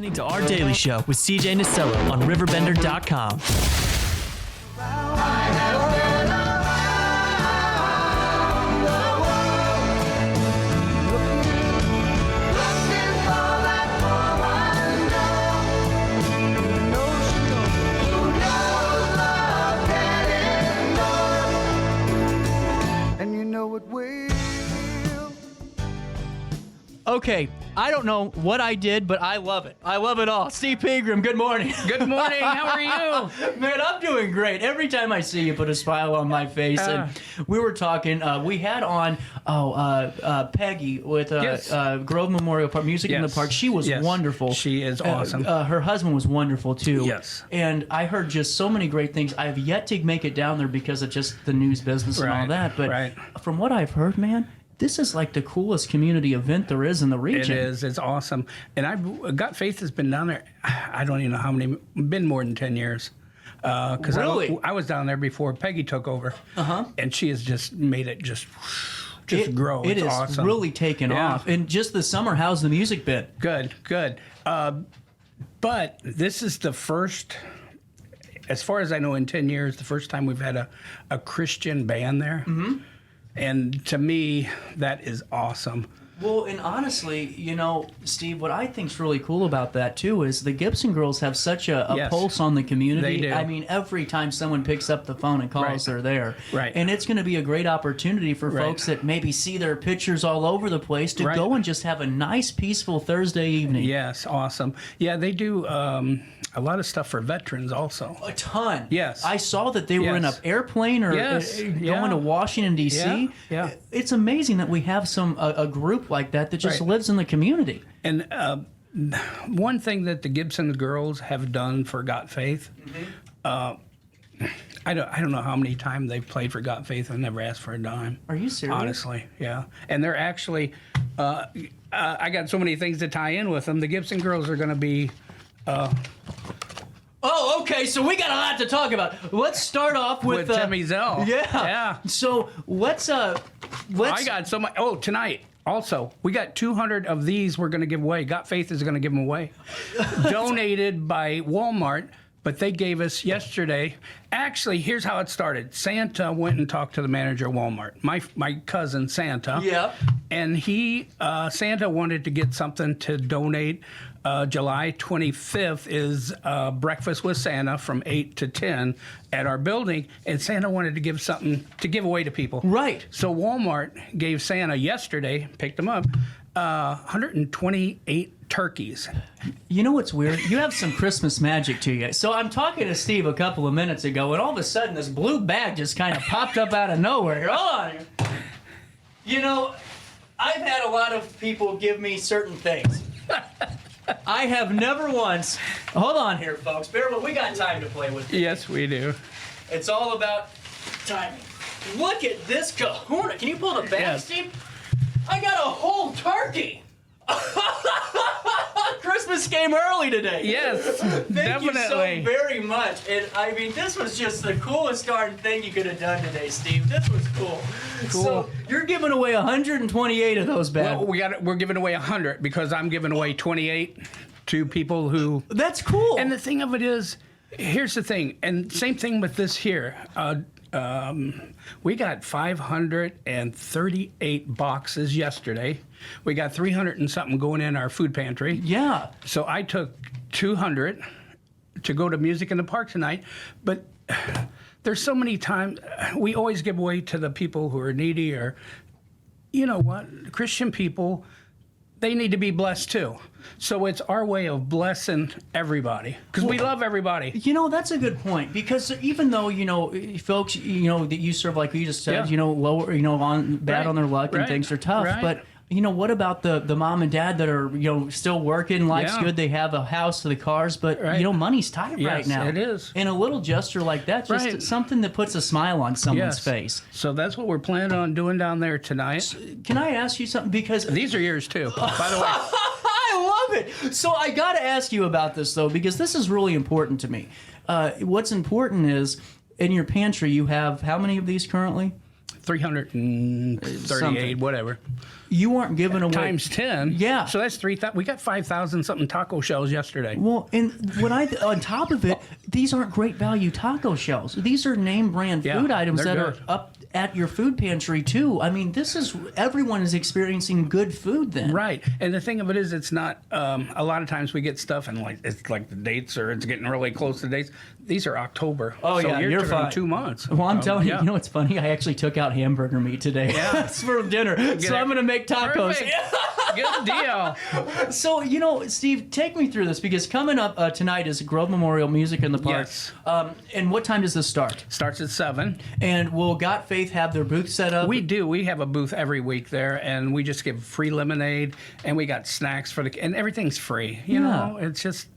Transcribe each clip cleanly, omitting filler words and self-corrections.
listening to Our Daily Show with CJ Nasello on RiverBender.com. Okay, I don't know what I did, but I love it. I love it all. Steve Pegram, good morning. Good morning. How are you? Man, I'm doing great. Every time I see you, put a smile on my face. And we were talking. We had on Peggy with Grove Memorial Park, Music in the Park. She was wonderful. She is awesome. Her husband was wonderful too. Yes. And I heard just so many great things. I have yet to make it down there because of just the news business and all that. But from what I've heard, man, this is like the coolest community event there is in the region. It is. It's awesome. And God Faith has been down there, I don't even know how many, been more than 10 years. Because really? I was down there before Peggy took over. And she has just made it just grow. It's awesome. It's really taken off. And just this summer, how's the music been? Good. But this is the first, as far as I know, in 10 years, the first time we've had a Christian band there. And to me, that is awesome. Well, and honestly, you know, Steve, what I think's really cool about that, too, is the Gibson Girls have such a pulse on the community. They do. I mean, every time someone picks up the phone and calls, they're there. And it's going to be a great opportunity for folks that maybe see their pictures all over the place to go and just have a nice, peaceful Thursday evening. Yes, awesome. Yeah, they do a lot of stuff for veterans also. A ton. Yes. I saw that they were in an airplane or going to Washington, D.C. Yeah. It's amazing that we have a group like that just lives in the community. And one thing that the Gibson Girls have done for Got Faith, I don't know how many times they've played for Got Faith and never asked for a dime. Are you serious? Honestly, yeah. And they're actually, I got so many things to tie in with them. The Gibson Girls are going to be... Oh, okay. So we got a lot to talk about. Let's start off with Timmy Zell. Yeah. So let's. I got so much. Oh, tonight. Also, we got 200 of these we're going to give away. Got Faith is going to give them away. Donated by Walmart, but they gave us yesterday. Actually, here's how it started. Santa went and talked to the manager of Walmart, my cousin Santa. Yeah. And Santa wanted to get something to donate. July 25th is Breakfast with Santa from 8 to 10 at our building, and Santa wanted to give something to give away to people. Right. So Walmart gave Santa yesterday, picked them up, 128 turkeys. You know what's weird? You have some Christmas magic to you. So I'm talking to Steve a couple of minutes ago, and all of a sudden this blue bag just kind of popped up out of nowhere. Hold on. You know, I've had a lot of people give me certain things. I have never once... Hold on here, folks. Bear with. We got time to play with. Yes, we do. It's all about timing. Look at this kahuna. Can you pull the bag, Steve? I got a whole turkey. Christmas came early today. Yes, Thank you so very much. And I mean, this was just the coolest darn thing you could have done today, Steve. This was cool. So you're giving away 128 of those bags. Well, we're giving away 100 because I'm giving away 28 to people who. That's cool. And the thing of it is, here's the thing, and same thing with this here. We got 538 boxes yesterday. We got 300 and something going in our food pantry. Yeah. So I took 200 to go to Music in the Park tonight. But there's so many times we always give away to the people who are needy, or, you know what, Christian people, they need to be blessed too. So it's our way of blessing everybody, because we love everybody. You know, that's a good point, because even though, you know, folks, you know, that you serve, like you just said, you know, lower, you know, bad on their luck and things are tough. But, you know, what about the mom and dad that are, you know, still working, life's good, they have a house, the cars, but, you know, money's tight right now. It is. And a little gesture like that, just something that puts a smile on someone's face. So that's what we're planning on doing down there tonight. Can I ask you something? Because these are yours too, by the way. I love it. So I got to ask you about this, though, because this is really important to me. What's important is, in your pantry, you have how many of these currently? 338, Something. whatever. You aren't giving away Times 10. Yeah. So that's 3,000. We got 5,000 something taco shells yesterday. Well, and what on top of it, these aren't great value taco shells. These are name brand Yeah, food items they're that good. are up at your food pantry too. I mean, everyone is experiencing good food then. Right. And the thing of it is, it's not, a lot of times we get stuff and it's like the dates or it's getting really close to dates. These are October. Oh, so yeah, you're talking fine. 2 months. Well, I'm telling you, yeah. you know what's funny? I actually took out hamburger meat today for dinner. So I'm going to make tacos. Perfect. Good deal. So, Steve, take me through this because coming up tonight is Grove Memorial Music in the Park. Yes. And what time does this start? Starts at 7. And will Got Faith have their booth set up? We do. We have a booth every week there, and we just give free lemonade, and we got snacks and everything's free. You know, it's just.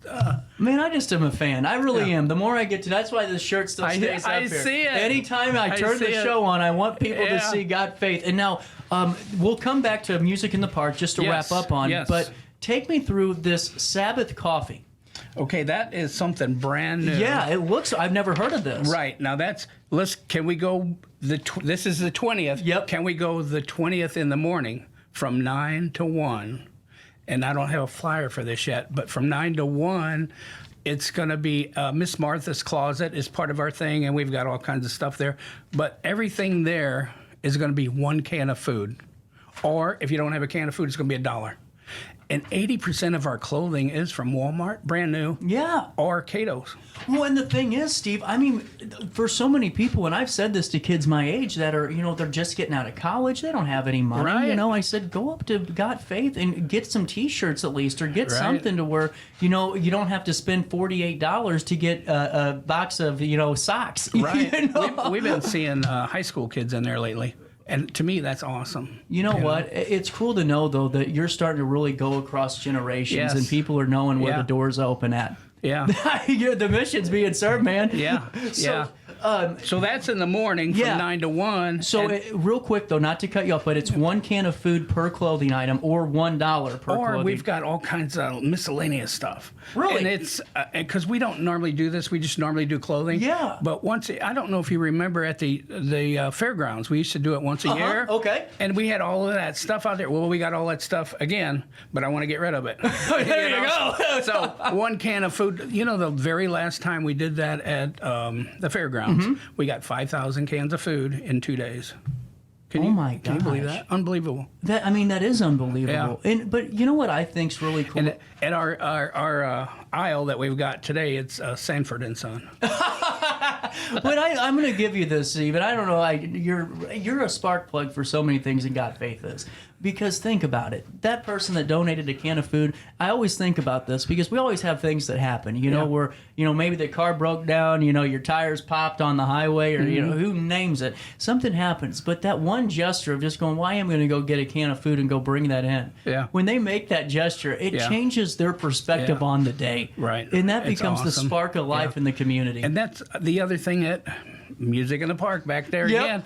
Man, I just am a fan. I really am. The more I get to, that's why this shirt still stays up I here. see it. Anytime I turn the see it. show on, I want people to Yeah. see Got Faith. And now, we'll come back to Music in the Park just to Yes, wrap up on. yes. But take me through this Sabbath coffee. Okay, that is something brand new. Yeah, it looks. I've never heard of this. Right now, can we go? This is the 20th. Yep. Can we go the 20th in the morning from 9 to 1? And I don't have a flyer for this yet, but from 9 to 1, it's going to be Miss Martha's Closet is part of our thing, and we've got all kinds of stuff there. But everything there is going to be 1 can of food. Or if you don't have a can of food, it's going to be $1. And 80% of our clothing is from Walmart, brand new. Yeah. Or Cato's. Well, and the thing is, Steve, I mean, for so many people, and I've said this to kids my age that are, they're just getting out of college, they don't have any money. Right. I said, go up to Got Faith and get some T-shirts at least, or get Right. something to where, you don't have to spend $48 to get a box of, socks. Right. We've been seeing high school kids in there lately. And to me, that's awesome. You know what? It's cool to know, though, that you're starting to really go across generations Yes. and people are knowing where Yeah. the door's open at. Yeah. The mission's being served, man. Yeah. So, yeah. So that's in the morning from Yeah. 9 to 1. So, real quick, though, not to cut you off, but it's 1 can of food per clothing item or $1 per or clothing. we've got all kinds of miscellaneous stuff. Really? And it's because we don't normally do this. We just normally do clothing. Yeah. But I don't know if you remember at the fairgrounds, we used to do it once a year. Okay. And we had all of that stuff out there. Well, we got all that stuff again, but I want to get rid of it. There you go. So 1 can of food. The very last time we did that at the fairgrounds, we got 5,000 cans of food in 2 days. Can you believe gosh. that? Unbelievable. That is unbelievable. Yeah. But you know what I think's really cool? And at our aisle that we've got today, it's Sanford and Son. But I'm going to give you this, Steve, and I don't know, you're a spark plug for so many things in Got Faith is. Because think about it. That person that donated a can of food, I always think about this because we always have things that happen, where, maybe the car broke down, your tires popped on the highway or, who names it. Something happens. But that one gesture of just going, why am I going to go get a can of food and go bring that in? Yeah. When they make that gesture, it Yeah. changes their perspective Yeah. on the day. Right. And that It's becomes the awesome. spark of life in the community. And that's the other thing at Music in the Park back there Yep. again.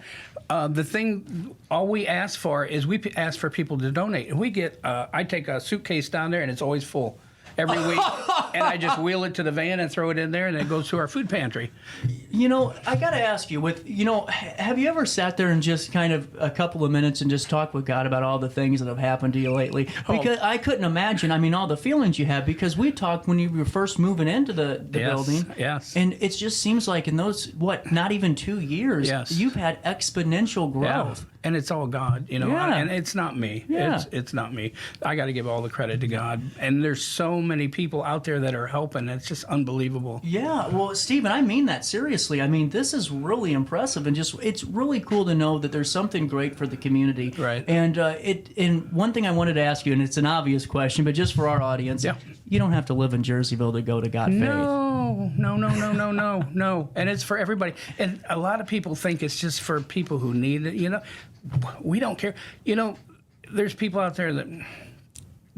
All we ask for is we ask for people to donate. And we get, I take a suitcase down there and it's always full every week. And I just wheel it to the van and throw it in there and it goes to our food pantry. I got to ask you, have you ever sat there and just kind of a couple of minutes and just talk with God about all the things that have happened to you lately? Because I couldn't imagine, all the feelings you have, because we talked when you were first moving into the Yes, building. yes. And it just seems like in those, not even 2 years, Yes. you've had exponential growth. And it's all God, Yeah. and it's not me. Yeah. It's not me. I got to give all the credit to God. And there's so many people out there that are helping. It's just unbelievable. Yeah, well, Stephen, I mean that seriously. This is really impressive, and it's really cool to know that there's something great for the community. Right. And and one thing I wanted to ask you, and it's an obvious question, but just for our audience, Yeah. you don't have to live in Jerseyville to go to Got Faith. No. And it's for everybody. And a lot of people think it's just for people who need it. We don't care. There's people out there that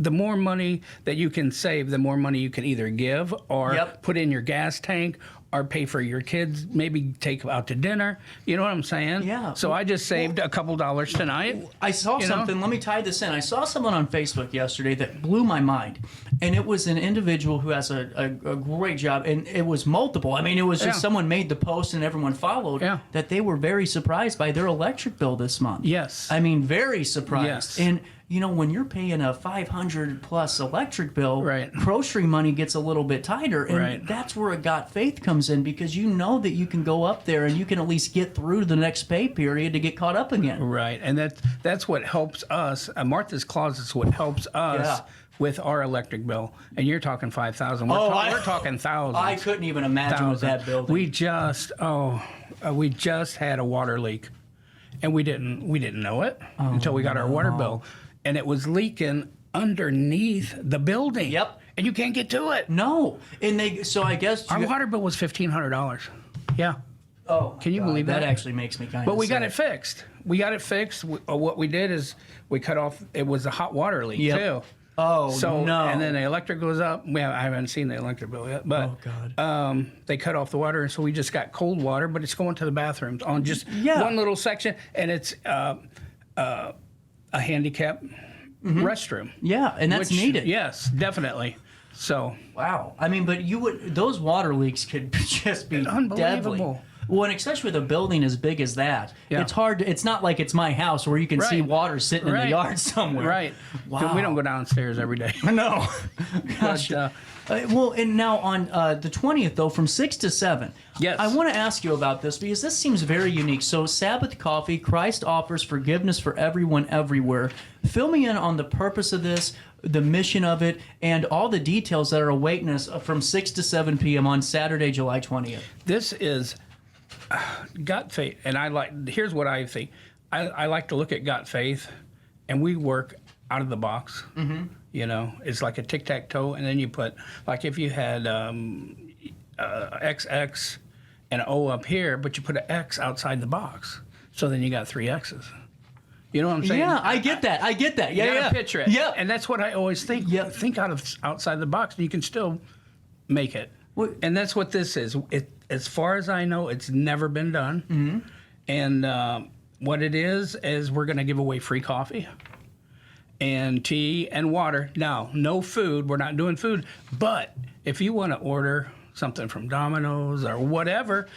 the more money that you can save, the more money you can either give or Yep. put in your gas tank or pay for your kids, maybe take out to dinner. You know what I'm saying? Yeah. So I just saved a couple dollars tonight. I saw You know? something. Let me tie this in. I saw someone on Facebook yesterday that blew my mind, and it was an individual who has a great job, and it was multiple. I mean, it was just Yeah. someone made the post and everyone followed. Yeah. That they were very surprised by their electric bill this month. Yes. I mean, very surprised. Yes. And you know, when you're paying a $500 plus electric bill, Right. grocery money gets a little bit tighter, and Right. that's where a Got Faith comes in, because you know that you can go up there and you can at least get through the next pay period to get caught up again. Right, and that's what helps us. Martha's Closet's what helps us Yeah. with our electric bill. And you're talking 5,000. We're, we're talking thousands. I couldn't even imagine with that building. We just had a water leak, and we didn't know it until we got our water bill, and it was leaking underneath the building. Yep. And you can't get to it. No, and so I guess Our water bill was $1,500. Yeah. Oh, Can you believe that? that? Actually makes me kind of. But we got it fixed. What we did is we cut off. It was a hot water leak Yep. too. Oh So no! and then the electric goes up. I haven't seen the electric bill yet, but Oh, God. they cut off the water, and so we just got cold water. But it's going to the bathrooms on just Yeah. one little section, and it's a handicap restroom. yeah, and that's which- needed. Yes, definitely. So Wow. I mean, but those water leaks could just be Unbelievable. deadly. Well, and especially with a building as big as that, Yeah. it's hard. It's not like it's my house where you can see Right. water sitting in the Right. yard somewhere. right, Wow. we don't go downstairs every day. No. Gosh. But, Well, and now on the 20th, though, from 6 to 7, Yes. I want to ask you about this because this seems very unique. So, Sabbath Coffee, Christ offers forgiveness for everyone, everywhere. Fill me in on the purpose of this, the mission of it, and all the details that are awaiting us from 6 to 7 p.m. on Saturday, July 20th. This is Got Faith, and here's what I think. I like to look at Got Faith, and we work out of the box. Mm-hmm. You know, it's like a tic-tac-toe, and then you put, like if you had XX and an O up here, but you put an X outside the box. So then you got 3 X's. You know what I'm saying? Yeah, I get that. Yeah, You yeah. gotta picture it. Yeah. And that's what I always think. Yep. Think outside the box, and you can still make it. Well- And that's what this is. As far as I know, it's never been done. Mm-hmm. And what it is we're going to give away free coffee and tea and water. Now, no food. We're not doing food. But if you want to order something from Domino's or whatever,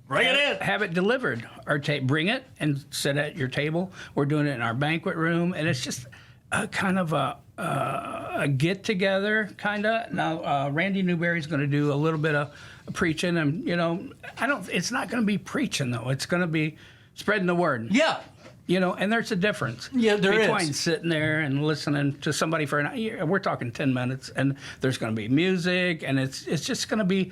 Bring it in. have it delivered or bring it and sit at your table. We're doing it in our banquet room, and it's just a kind of a get together kind of. Now Randy Newberry's going to do a little bit of preaching, and you know, it's not going to be preaching though. It's going to be spreading the word. Yeah. You know, and there's a difference. Yeah, there between is. sitting there and listening to somebody for an hour. We're talking 10 minutes, and there's going to be music, and it's just going to be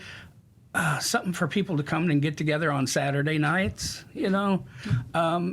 something for people to come and get together on Saturday nights. You know,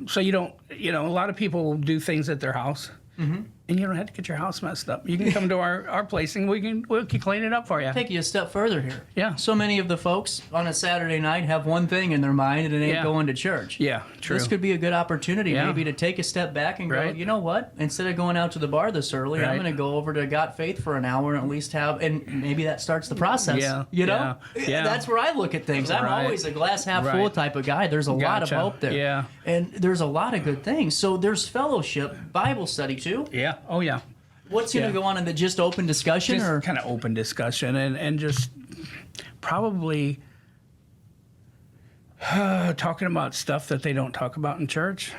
so you don't. You know, a lot of people will do things at their house. Mm-hmm. And you don't have to get your house messed up. You can come to our place and we'll clean it up for you. Take you a step further here. Yeah. So many of the folks on a Saturday night have one thing in their mind, and it ain't Yeah. going to church. Yeah, true. This could be a good opportunity Yeah. maybe to take a step back and go, Right. you know what? Instead of going out to the bar this early, I'm Right. going to go over to Got Faith for an hour and at least and maybe that starts the process. Yeah, You know? yeah. That's where I look at things. I'm Right. always a glass half full Right. type of guy. There's a lot of Gotcha. hope there. Yeah. And there's a lot of good things. So there's fellowship, Bible study too. Yeah. Oh, yeah. What's going to Yeah. go on in the just open discussion? Just or kind of open discussion and just probably talking about stuff that they don't talk about in church.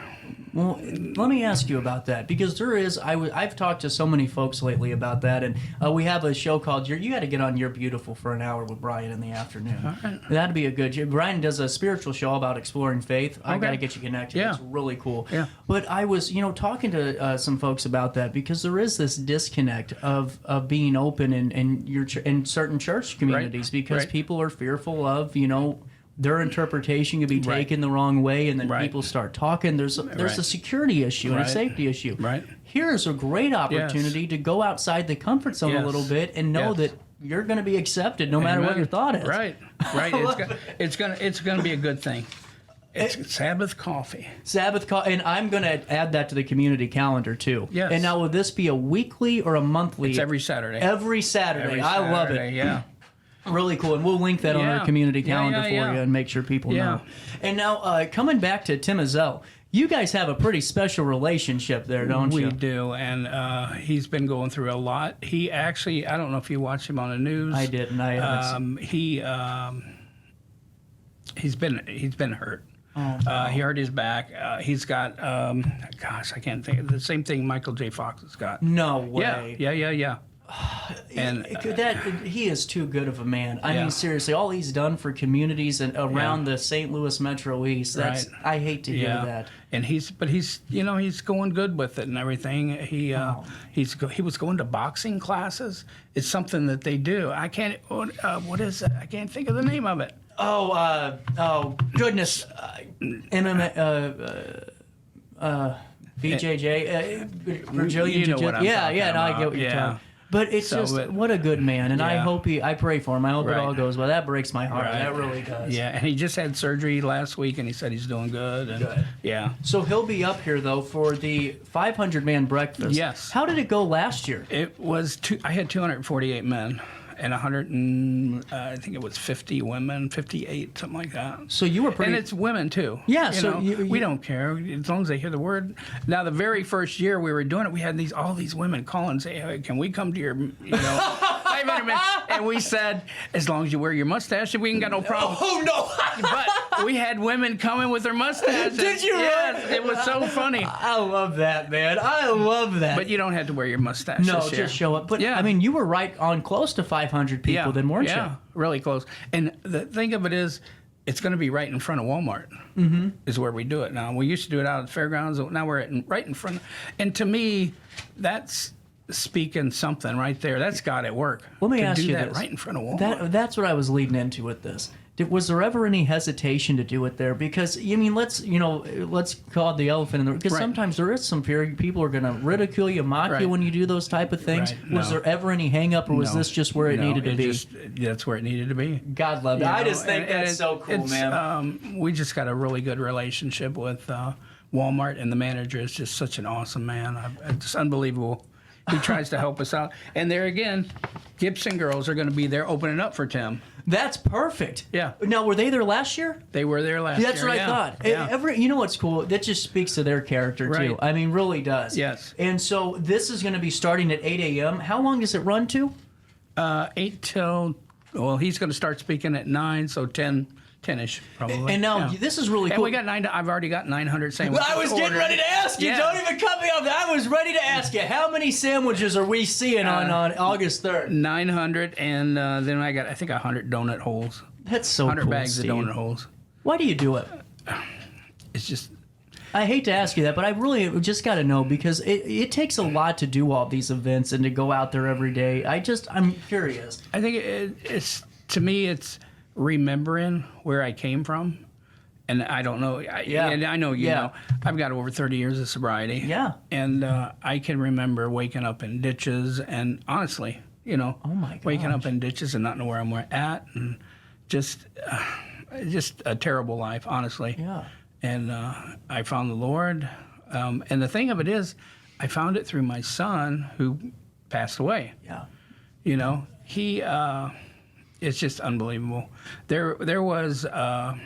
Well, let me ask you about that because there is. I've talked to so many folks lately about that, and we have a show called "You Got to Get on You're Beautiful" for an hour with Brian in the afternoon. Right. That'd be a good. Brian does a spiritual show about exploring faith. I got to get you connected. Yeah. It's really cool. Yeah. But I was, talking to some folks about that because there is this disconnect of being open in certain church communities because Right. people are fearful of their interpretation could be Right. taken the wrong way, and then Right. people start talking. There's a Right. security issue and a Right. safety issue. Right. Here's a great opportunity to go outside the comfort zone a Yes. little bit and know Yes. that you're going to be accepted no matter what Amen. your thought is. Right. Right. It's gonna be a good thing. It's Sabbath C.O.F.F.E.E. And I'm going to add that to the community calendar too. Yes. And now, will this be a weekly or a monthly? It's every Saturday. Every Saturday. I love it. Yeah. Really cool. And we'll link that on our community calendar for you and make sure people know. And now, coming back to Tim Azell, you guys have a pretty special relationship there, don't you? We do, and he's been going through a lot. He actually, I don't know if you watched him on the news. I didn't. He's been hurt. Oh, no. He hurt his back. He's got, gosh, I can't think. The same thing Michael J. Fox has got. No way. Yeah. And he is too good of a man. I mean, seriously, all he's done for communities and around the St. Louis Metro East. That's I hate to hear that. And he's going good with it and everything. He was going to boxing classes. It's something that they do. I can't. What is it? I can't think of the name of it. Oh goodness. MMA. BJJ. Brazilian you know what I'm talking no, I about. get what you're talking. But it's what a good man, and I pray for him. I hope it all goes well. That breaks my heart. That really does. Yeah, and he just had surgery last week, and he said he's doing good. And, good. Yeah. So he'll be up here though for the 500-man breakfast. Yes. How did it go last year? It was I had 248 men. And I think it was 50 women, 58, something like that. So you were pretty... And it's women, too. Yeah, we don't care, as long as they hear the word. Now, the very first year we were doing it, we had all these women call and say, hey, can we come to your, and we said, as long as you wear your mustache, we ain't got no problem. Oh, no! But we had women coming with their mustaches. Did you Yes, it was so funny. I love that, man. I love that. But you don't have to wear your mustache No, this year. just show up. But, I mean, you were right on close to 500 people then, weren't you? Yeah, really close. And the thing of it is, it's going to be right in front of Walmart is where we do it now. We used to do it out at the fairgrounds. Now we're right in front. And to me, that's speaking something right there. That's God at work. Let me ask you that this. Right in front of Walmart. That's what I was leading into with this. Was there ever any hesitation to do it there? Because let's call it the elephant in the room. Because sometimes there is some fear. People are going to ridicule you, mock you when you do those type of things. Right. Was there ever any hang up, or was this just where it needed to be? That's where it needed to be. God love it. I just think that's so cool, man. We just got a really good relationship with Walmart, and the manager is just such an awesome man. It's unbelievable. He tries to help us out. And there again, Gibson Girls are going to be there opening up for Tim. That's perfect. Yeah. Now, were they there last year? They were there last year. That's what I thought. Yeah. You know what's cool? That just speaks to their character, too. I mean, really does. Yes. And so this is going to be starting at 8 a.m. How long does it run to? 8 till, well, he's going to start speaking at 9, so 10-ish probably. And now this is really cool. And we got I've already got 900 sandwiches. I was getting ready to ask you. Don't even cut me off. I was ready to ask you, how many sandwiches are we seeing on August 3rd? 900, and then I think 100 donut holes. That's so 100 cool, bags Steve. of donut holes. Why do you do it? It's just... I hate to ask you that, but I really just got to know, because it takes a lot to do all these events and to go out there every day. I'm curious. I think it's, to me, it's remembering where I came from. And I don't know. And I know you know. I've got over 30 years of sobriety. Yeah. And I can remember waking up in ditches and, honestly, oh my gosh, waking up in ditches and not know where I'm at, and just a terrible life, honestly. Yeah. And I found the Lord. And the thing of it is, I found it through my son, who passed away. Yeah. He... it's just unbelievable. There was a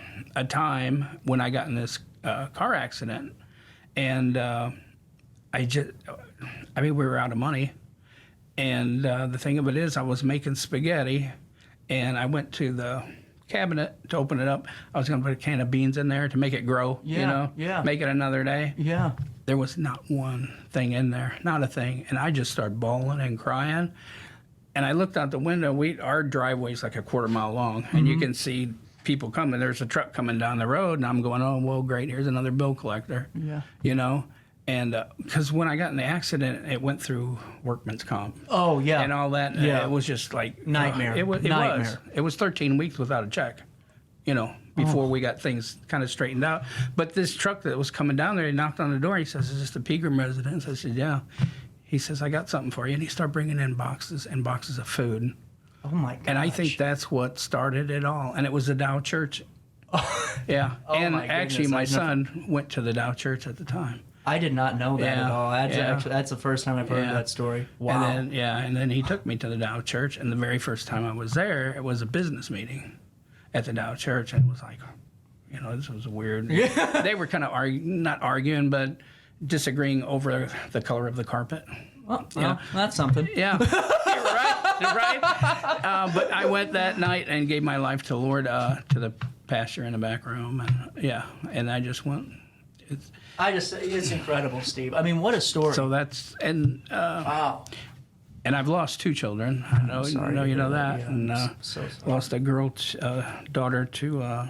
time when I got in this car accident, and we were out of money. And the thing of it is, I was making spaghetti, and I went to the cabinet to open it up. I was going to put a can of beans in there to make it grow, make it another day. Yeah. There was not one thing in there, not a thing. And I just started bawling and crying. And I looked out the window. Our driveway's like a quarter mile long, and you can see people coming. There's a truck coming down the road, and I'm going, oh, well, great, here's another bill collector. Yeah. And because when I got in the accident, it went through workman's comp. Oh, yeah. And all that. Yeah. It was just like... Nightmare. It was 13 weeks without a check, before we got things kind of straightened out. But this truck that was coming down there, he knocked on the door. He says, is this the Pegram residence? I said, yeah. He says, I got something for you. And he started bringing in boxes and boxes of food. Oh, my gosh. And I think that's what started it all. And it was the Dow Church. Yeah, and my actually, goodness, my I've son went to the Dow Church at the time. I did not know that Yeah, at all. yeah. That's the first time I've heard Yeah. that story. Wow. And then he took me to the Dow Church, and the very first time I was there, it was a business meeting at the Dow Church, and it was like, this was weird. Yeah. They were kind of not arguing, but disagreeing over the color of the carpet. Well, that's something. Yeah, you're right. But I went that night and gave my life to the Lord, to the pastor in the back room, and I just went. It's incredible, Steve. I mean, what a story. So that's wow. And I've lost 2 children. I know, you know that. Yeah, And so sorry. lost a girl, daughter to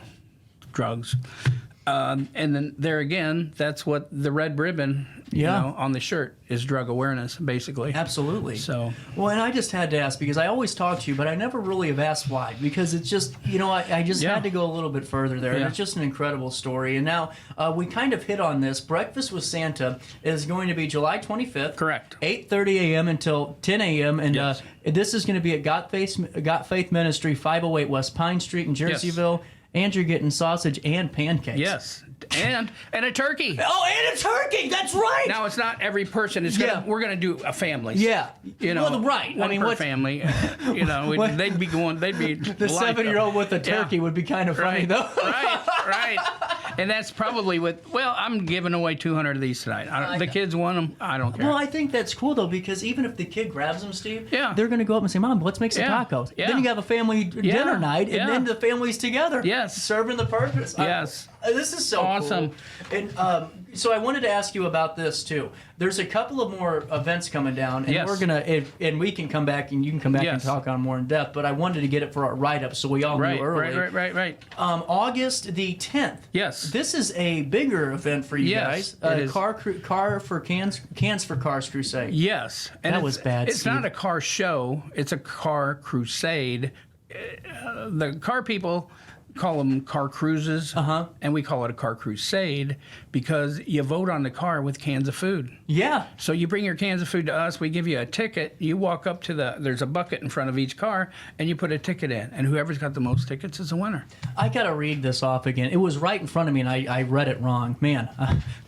drugs. And then there again, that's what the red ribbon, on the shirt is drug awareness, basically. Absolutely. So, well, and I just had to ask because I always talk to you, but I never really have asked why. Because it's just, I just had to go a little bit further there. Yeah. And it's just an incredible story. And now we kind of hit on this. Breakfast with Santa is going to be July 25th. Correct. 8:30 a.m. until 10 a.m. And Yes. This is going to be at Got Faith Ministry, 508 West Pine Street in Jerseyville. And you're getting sausage and pancakes. yes. And a turkey. Oh, and a turkey. That's right. Now, it's not every person. We're going to do a family. Yeah. Well, right. One per family. They'd be the 7-year-old with a turkey would be kind of funny, though. Right. And that's probably I'm giving away 200 of these tonight. The kids want them. I don't care. Well, I think that's cool, though, because even if the kid grabs them, Steve, Yeah. they're going to go up and say, Mom, let's make some Yeah. tacos. Yeah. Then you have a family dinner night, and Yeah. then the family's together. Yes. Serving the purpose. Yes. This is so Awesome. cool. And so I wanted to ask you about this, too. There's a couple of more events coming down, and Yes. we're going to, and we can come back, and you can come back and Yes. talk on more in depth, but I wanted to get it for our write-up so we all knew early. Right. August the 10th. Yes. This is a bigger event for you Yes, guys. it is. Car for Cans for Cards Crusade. Yes. And That was bad, It's Steve. not a car show. It's a car crusade. The car people call them car cruises, and we call it a car crusade because you vote on the car with cans of food. Yeah. So you bring your cans of food to us, we give you a ticket, you walk up to there's a bucket in front of each car, and you put a ticket in, and whoever's got the most tickets is the winner. I got to read this off again. It was right in front of me, and I read it wrong. Man,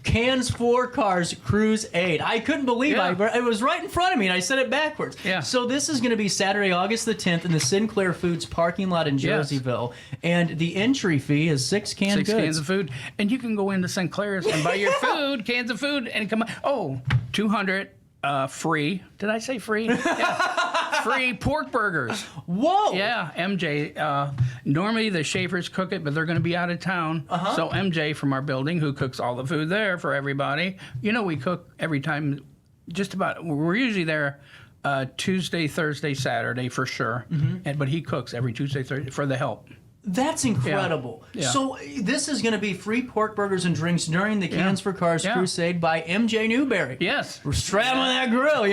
Cans for Cars Crusade. I couldn't believe it was right in front of me, and I said it backwards. Yeah. So this is going to be Saturday, August the 10th in the Sinclair Foods parking lot in Yes. Jerseyville, and the entry fee is 6 canned goods. Cans of food. And you can go into Sinclair's and buy your food, cans of food, and come on. Oh, 200 free. Did I say free? Yeah. Free pork burgers. Whoa. Yeah, MJ. Normally the Schaefer's cook it, but they're going to be out of town. So MJ from our building, who cooks all the food there for everybody. We cook every time. Just about. We're usually there Tuesday, Thursday, Saturday for sure. But he cooks every Tuesday, Thursday for the help. That's incredible. Yeah. So this is going to be free pork burgers and drinks during the Cans for Cars Crusade by MJ Newberry. Yes. We're straddling that grill,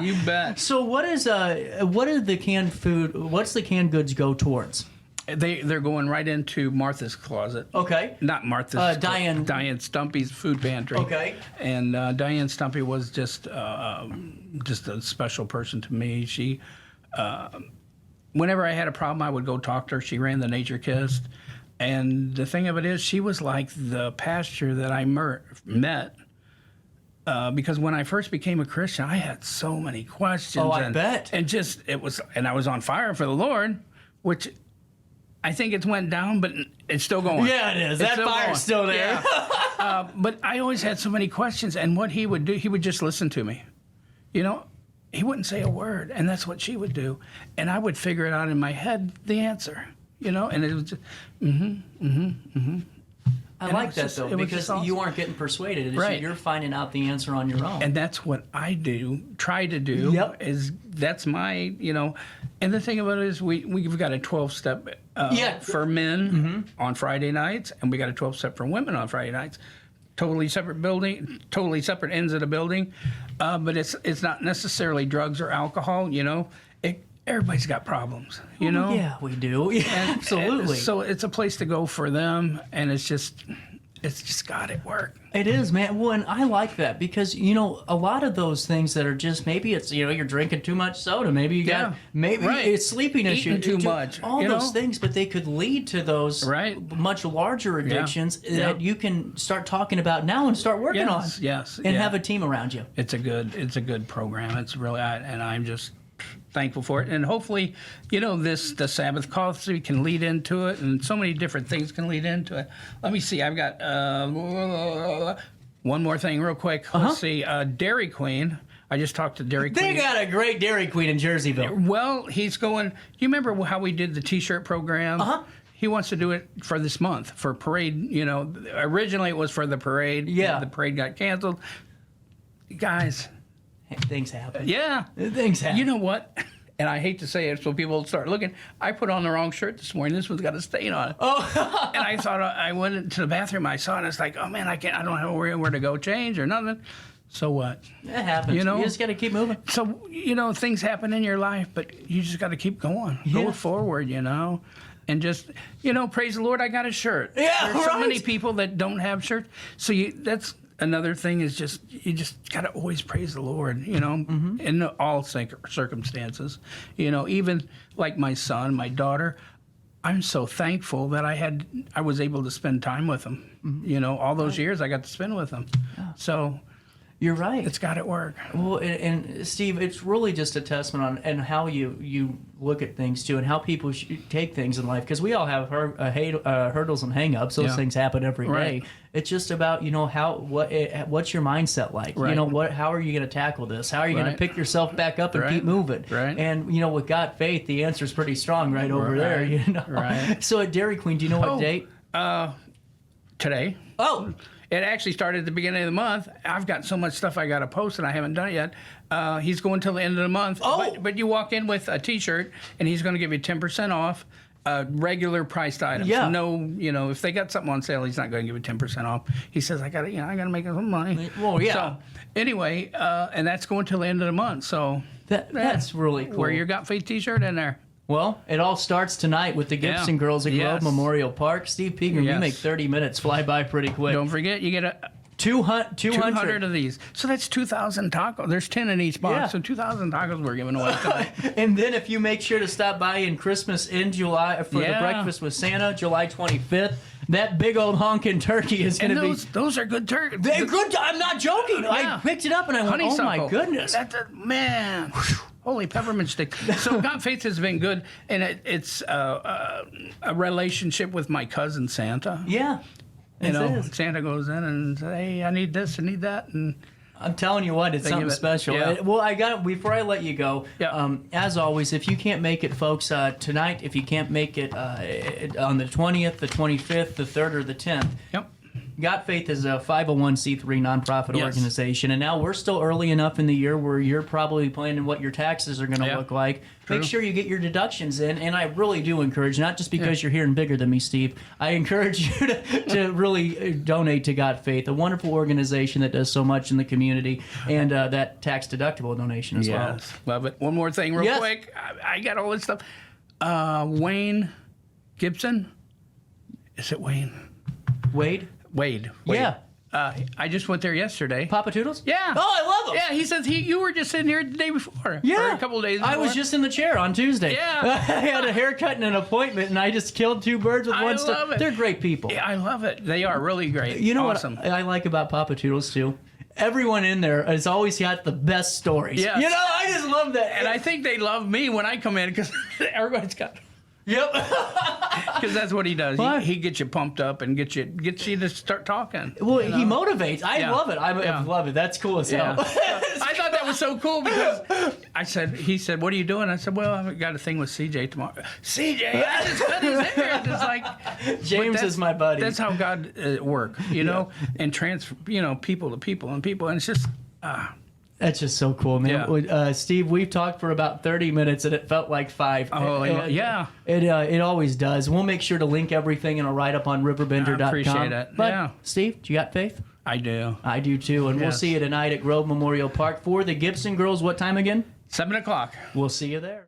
You bet. So what is the canned food? What's the canned goods go towards? They're going right into Martha's closet. Okay. Not Martha's. Diane Stumpy's food pantry. Okay. And Diane Stumpy was just a special person to me. She, whenever I had a problem, I would go talk to her. She ran the Nature Kist, and the thing of it is, she was like the pastor that I met. Because when I first became a Christian, I had so many questions. Oh, I bet. And I was on fire for the Lord, which I think it's went down, but it's still going. Yeah, it is. It's That fire's still there. Yeah. But I always had so many questions, and what he would do, he would just listen to me. He wouldn't say a word, and that's what she would do. And I would figure it out in my head, the answer, and it was just, I like that, though, because you aren't getting persuaded. Right. You're finding out the answer on your own. And that's what I try to do. Yep. That's my, and the thing about it is we've got a 12-step for men on Friday nights, and we got a 12-step for women on Friday nights. Totally separate building, totally separate ends of the building, but it's not necessarily drugs or alcohol. Everybody's got problems. Yeah, we do. Yeah, absolutely. So it's a place to go for them, and it's It's just got it work. It is, man. Well, and I like that because, a lot of those things that are just, maybe it's, you're drinking too much soda. Maybe you got, maybe it's sleeping issue. Eating too much. All those things, but they could lead to those much larger addictions that you can start talking about now and start working on. Yes. And have a team around you. It's a good program. It's really, and I'm just thankful for it. And hopefully, the Sabbath C.O.F.F.E.E can lead into it, and so many different things can lead into it. Let me see. I've got one more thing real quick. Let's see. Dairy Queen. I just talked to Dairy Queen. They got a great Dairy Queen in Jerseyville. Well, he's going. You remember how we did the T-shirt program? He wants to do it for this month for parade. Originally it was for the parade. Yeah. The parade got canceled. Guys. Things happen. Yeah. Things happen. You know what? And I hate to say it so people start looking. I put on the wrong shirt this morning. This one's got a stain on it. Oh. And I thought, I went into the bathroom. I saw it. And it's like, oh, man, I don't have where to go change or nothing. So what? It happens. You just got to keep moving. So, things happen in your life, but you just got to keep going. Go forward, And just, praise the Lord, I got a shirt. Yeah, There's so many people that don't have shirts. So that's another thing is you just got to always praise the Lord, in all circumstances. Even like my son, my daughter, I'm so thankful that I was able to spend time with them. All those years I got to spend with them. Yeah. So you're right. It's got to work. Well, and Steve, it's really just a testament on and how you look at things too, and how people take things in life. Because we all have hurdles and hang-ups. Those things happen every day. It's just about what's your mindset like. Right. How are you going to tackle this? How are you going to pick yourself back up and keep moving? Right. And with God faith, the answer is pretty strong over there. Right. So at Dairy Queen, do you know what date? Today. Oh. It actually started at the beginning of the month. I've got so much stuff I got to post, and I haven't done it yet. He's going till the end of the month. Oh. But you walk in with a T-shirt, and he's going to give you 10% off regular priced items. Yeah. No, if they got something on sale, he's not going to give you 10% off. He says, I got to make some money. Well, yeah. So anyway, and that's going till the end of the month. So that's really cool. Wear your Got Faith T-shirt in there. Well, it all starts tonight with the Gibson Girls at Grove Memorial Park. Steve Pegram, you make 30 minutes fly by pretty quick. Don't forget, you get a 200 of these. So that's 2,000 tacos. There's 10 in each box, Yeah. so 2,000 tacos we're giving away tonight. And then if you make sure to stop by in Christmas in July for the Breakfast with Santa, July 25th, that big old honkin' turkey is going to be... Those are good turkeys. They're good. I'm not joking. I picked it up and I went, oh my goodness. Man. Holy peppermint stick. So God Faith has been good, and it's a relationship with my cousin Santa. Yeah. Santa goes in and says, hey, I need this, I need that. And I'm telling you what, it's something special. Yeah. Well, I got before I let you go. Yeah. As always, if you can't make it, folks, tonight, if you can't make it on the 20th, the 25th, the 3rd, or the 10th. Yep. Got Faith is a 501c3 nonprofit organization, and now we're still early enough in the year where you're probably planning what your taxes are going to look like. Make sure you get your deductions in, and I really do encourage, not just because you're hearing bigger than me, Steve, I encourage you to really donate to Got Faith, a wonderful organization that does so much in the community, and that tax-deductible donation as well. Love it. One more thing real quick. I got all this stuff. Wayne Gibson. Is it Wayne? Wade? Wade. Yeah. I just went there yesterday. Papa Toodles? Yeah. Oh, I love him. Yeah, he says you were just sitting here the day before. Yeah. Or a couple of days before. I was just in the chair on Tuesday. Yeah. I had a haircut and an appointment, and I just killed two birds with one stone. love it. They're great people. Yeah, I love it. They are really great. You know awesome. what I like about Papa Toodles, too? Everyone in there has always got the best stories. Yeah. I just love that. And I think they love me when I come in because everybody's got... Yep. Because that's what he does. What? He gets you pumped up and gets you to start talking. Well, he motivates. I love it. I love it. That's cool as hell. I thought that was so cool because he said, what are you doing? I said, well, I've got a thing with CJ tomorrow. CJ, I just cut his hair. It's like James is my buddy. That's how God work, and transfer, people to people and people, and it's just. That's just so cool, man. Yeah. Steve, we've talked for about 30 minutes, and it felt like 5. Oh, yeah. It always does. We'll make sure to link everything in a write-up on RiverBender.com. I appreciate it. But, Steve, do you got faith? I do. I do, too. And we'll see you tonight at Grove Memorial Park for the Gibson Girls. What time again? 7:00. We'll see you there.